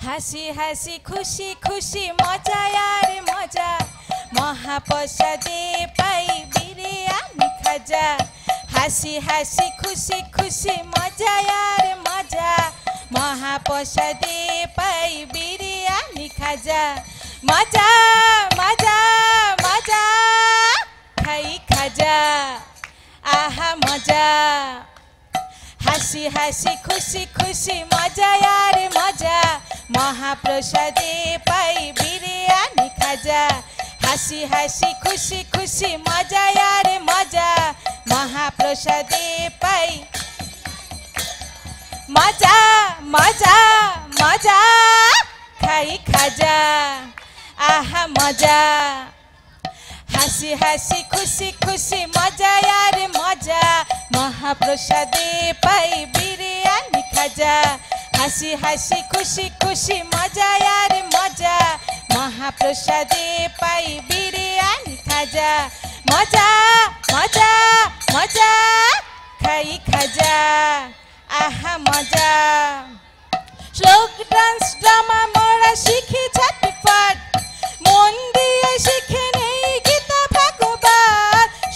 হাসি হাসি খুশি খুশি মজা আর মজা মহাপ্রসাদে পাই বিরিয়ানি খাজা হাসি হাসি খুশি খুশি মজা আর মজা মহাপ্রসাদে পাই বিরিয়ানি খাজা মজা মজা মজা খাই খাজা আহা মজা হাসি হাসি খুশি খুশি মজা আর মজা মহাপ্রসাদে পাই বিরিয়ানি খাজা হাসি হাসি খুশি খুশি মজা আর মজা মহাপ্রসাদে পাই মজা মজা মজা খাই খাজা আহা মজা হাসি হাসি খুশি খুশি মজা আর মজা মহাপ্রসাদে পাই বিরিয়ানি খাজা হাসি হাসি খুশি খুশি মজা আর মজা মহাপ্রসাদে পাই বিরিয়ানি খাজা মজা মজা মজা খাই খাজা আহা মজা শ্লোক ডান্স ড্রামা মোরা শিখি ঝটপট মন দিয়ে শিখে নেই গীতা ভাগবত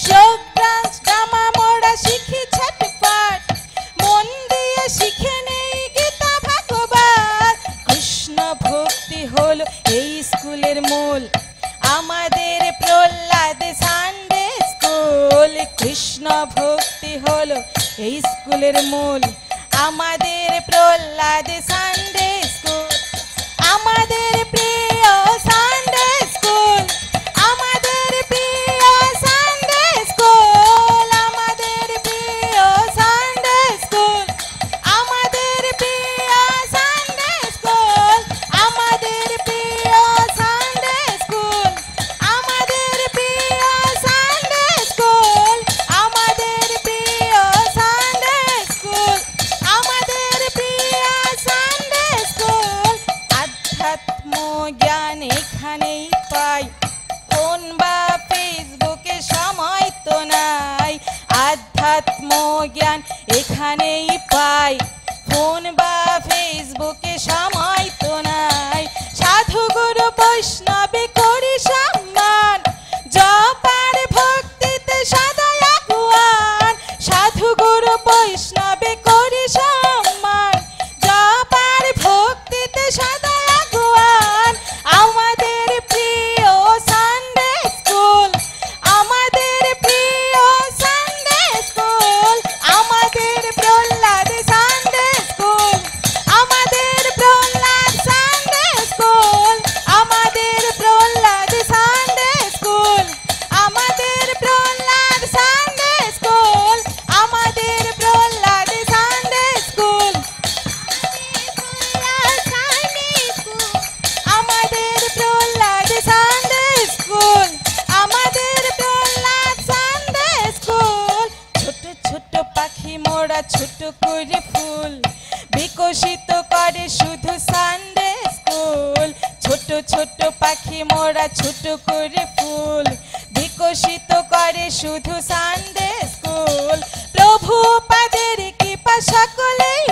শ্লোক ডান্স ড্রামা মোরা শিখি ঝটপট মন দিয়ে শিখে নেই গীতা ভাগবত কৃষ্ণ ভক্তি হলো এই স্কুলের মূল আমাদের প্রহ্লাদ সানডে স্কুল কৃষ্ণ ভক্তি হলো এই স্কুলের মূল আমাদের প্রহ্লাদ সানডে স্কুল আমাদের প্রিয় সানডে স্কুল আমাদের প্রিয় সানডে স্কুল আমাদের প্রিয় সানডে স্কুল আমাদের প্রিয় সানডে স্কুল আমাদের প্রিয় সানডে স্কুল আমাদের প্রিয় সানডে স্কুল আমাদের প্রিয় সানডে স্কুল আমাদের প্রিয় সানডে স্কুল আধ্যাত্ম জ্ঞান এখানেই পাই ফোন বা ফেসবুকে সময় তো নাই আধ্যাত্ম জ্ঞান এখানেই পাই ফোন বা ফেসবুকে সময় তো নাই সাধু গুরু বৈষ্ণবে করি সম্মান জপার ভক্তিতে সদাই আগুয়ান সাধু গুরু বৈষ্ণবে করি সম্মান জপার ভক্তিতে সদাই আগুয়ান আমাদের প্রিয় সানডে স্কুল আমাদের প্রিয় সানডে স্কুল আমাদের প্রহ্লাদ সানডে স্কুল আমাদের প্রহ্লাদ সানডে স্কুল আমাদের প্রহ্লাদ সানডে স্কুল আমাদের প্রহ্লাদ সানডে স্কুল আমাদের প্রহ্লাদ সানডে স্কুল আমাদের প্রহ্লাদ সানডে স্কুল আমাদের প্রহ্লাদ সানডে স্কুল ছোট ছোট পাখি মোরা ছোট করে ফুল বিকশিত করে শুধু সানডে স্কুল ছোট ছোট পাখি মোরা ছোট করে ফুল বিকশিত করে শুধু সানডে স্কুল প্রভু পাদের কৃপা সকলেই